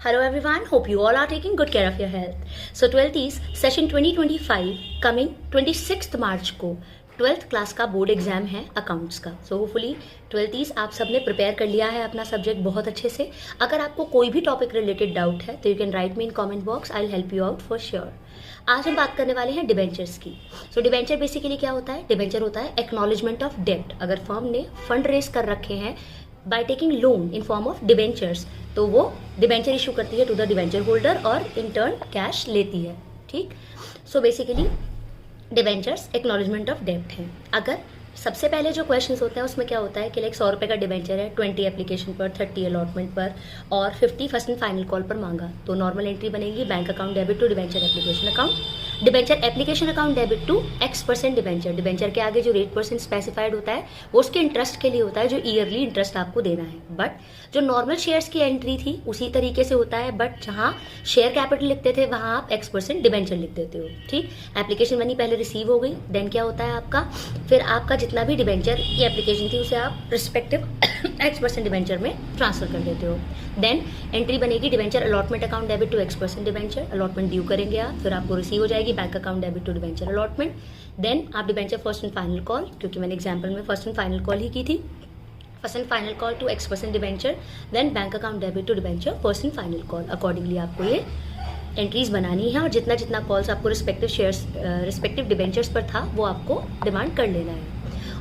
Hello everyone, hope you all are taking good care of your health. So 12th is session 2025 coming 26th मार्च को 12th class का board exam है accounts का. So hopefully 12th is आप सबने prepare कर लिया है अपना सब्जेक्ट बहुत अच्छे से. अगर आपको कोई भी टॉपिक रिलेटेड डाउट है तो you can write me in comment box, I will help you out for sure. आज हम बात करने वाले हैं डिबेंचर्स की. सो डिबेंचर बेसिकली क्या होता है? डिबेंचर होता है एक्नॉलेजमेंट ऑफ डेब्ट. अगर फर्म ने फंड रेज कर रखे हैं by taking loan in form of debentures तो वो डिबेंचर इशू करती है टू द डिबेंचर होल्डर और इन टर्न कैश लेती है. ठीक. So basically debentures acknowledgement of डेब्ट है. अगर सबसे पहले जो क्वेश्चंस होते हैं उसमें क्या होता है कि लाइक 100 रुपये का डिबेंचर है, 20 एप्लीकेशन पर, 30 अलॉटमेंट पर और 50 फर्स्ट एंड फाइनल कॉल पर मांगा तो नॉर्मल एंट्री बनेगी bank account debit to debenture application account, debenture application account debit to X% debenture. Debenture के आगे जो रेट % स्पेसिफाइड होता है वो उसके इंटरेस्ट के लिए होता है जो ईयरली इंटरेस्ट आपको देना है. बट जो नॉर्मल शेयर्स की एंट्री थी उसी तरीके से होता है, बट जहाँ शेयर कैपिटल लिखते थे वहाँ आप X% डिबेंचर लिख देते हो. ठीक. एप्लीकेशन मनी पहले रिसीव हो गई, देन क्या होता है आपका, फिर आपका जितना भी डिबेंचर की एप्लीकेशन थी उसे आप रिस्पेक्टिव X% डिबेंचर में ट्रांसफर कर देते हो. देन एंट्री बनेगी debenture allotment account debit to X% debenture. Allotment due करेंगे आप, फिर आपको रिसीव हो जाएगी bank account debit to debenture allotment. Then आप debenture first and final call, क्योंकि मैंने एग्जांपल में फर्स्ट एंड फाइनल कॉल ही की थी, first and final call to X% debenture, then bank account debit to debenture first and final call. Accordingly आपको ये entries बनानी है और जितना जितना कॉल्स आपको रिस्पेक्टिव शेयर्स रिस्पेक्टिव डिबेंचर्स पर था वो आपको डिमांड कर लेना है.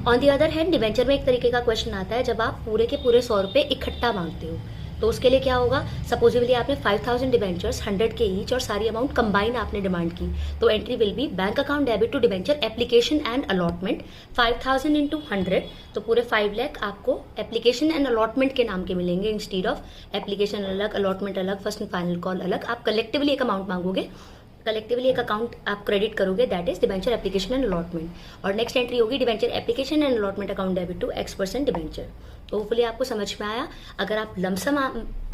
On the other hand debenture में एक तरीके का क्वेश्चन आता है जब आप पूरे के पूरे 100 रुपये इकट्ठा मांगते हो तो उसके लिए क्या होगा. सपोजिबली आपने 5000 डिबेंचर्स 100 के ईच और सारी अमाउंट कंबाइन आपने डिमांड की तो entry will be bank account debit to debenture application and allotment 5000 into 100 तो पूरे 5 लाख आपको एप्लीकेशन एंड अलॉटमेंट के नाम के मिलेंगे इंस्टीड ऑफ एप्लीकेशन अलग, अलॉटमेंट अलग, फर्स्ट एंड फाइनल कॉल अलग. आप कलेक्टिवली एक अमाउंट मांगोगे, कलेक्टिवली एक अकाउंट आप क्रेडिट करोगे, that is debenture application and allotment. और नेक्स्ट एंट्री होगी debenture application and allotment account debit to X% debenture. तो होपफुली आपको समझ में आया. अगर आप लमसम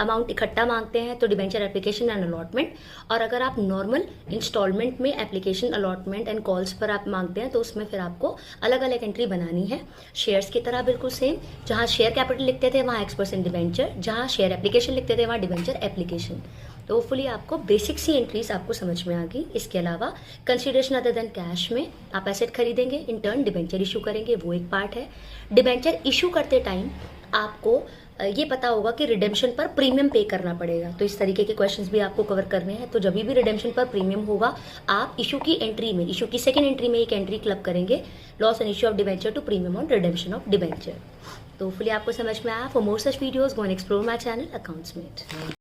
अमाउंट इकट्ठा मांगते हैं तो डिबेंचर एप्लीकेशन एंड अलॉटमेंट, और अगर आप नॉर्मल इंस्टॉलमेंट में एप्लीकेशन अलॉटमेंट एंड कॉल्स पर आप मांगते हैं तो उसमें फिर आपको अलग अलग एंट्री बनानी है. शेयर्स की तरह बिल्कुल सेम, जहाँ शेयर कैपिटल लिखते थे वहाँ X% डिबेंचर, जहाँ शेयर एप्लीकेशन लिखते थे वहाँ डिबेंचर एप्लीकेशन. तो होपफुली आपको बेसिक सी एंट्रीज आपको समझ में आ गई. इसके अलावा कंसिडरेशन अदर देन कैश में आप एसेट खरीदेंगे, इन टर्न डिबेंचर इशू करेंगे, वो एक पार्ट है. डिबेंचर इशू करते टाइम आपको ये पता होगा कि रिडेम्पशन पर प्रीमियम पे करना पड़ेगा. तो इस तरीके के क्वेश्चंस भी आपको कवर करने हैं. तो जब भी रिडेम्पशन पर प्रीमियम होगा आप इशू की एंट्री में, इशू की सेकंड एंट्री में एक एंट्री क्लब करेंगे, loss and issue of debenture to premium on redemption of debenture. तो फुली आपको समझ में आया. For more such videos go and explore my channel अकाउंट्समेट.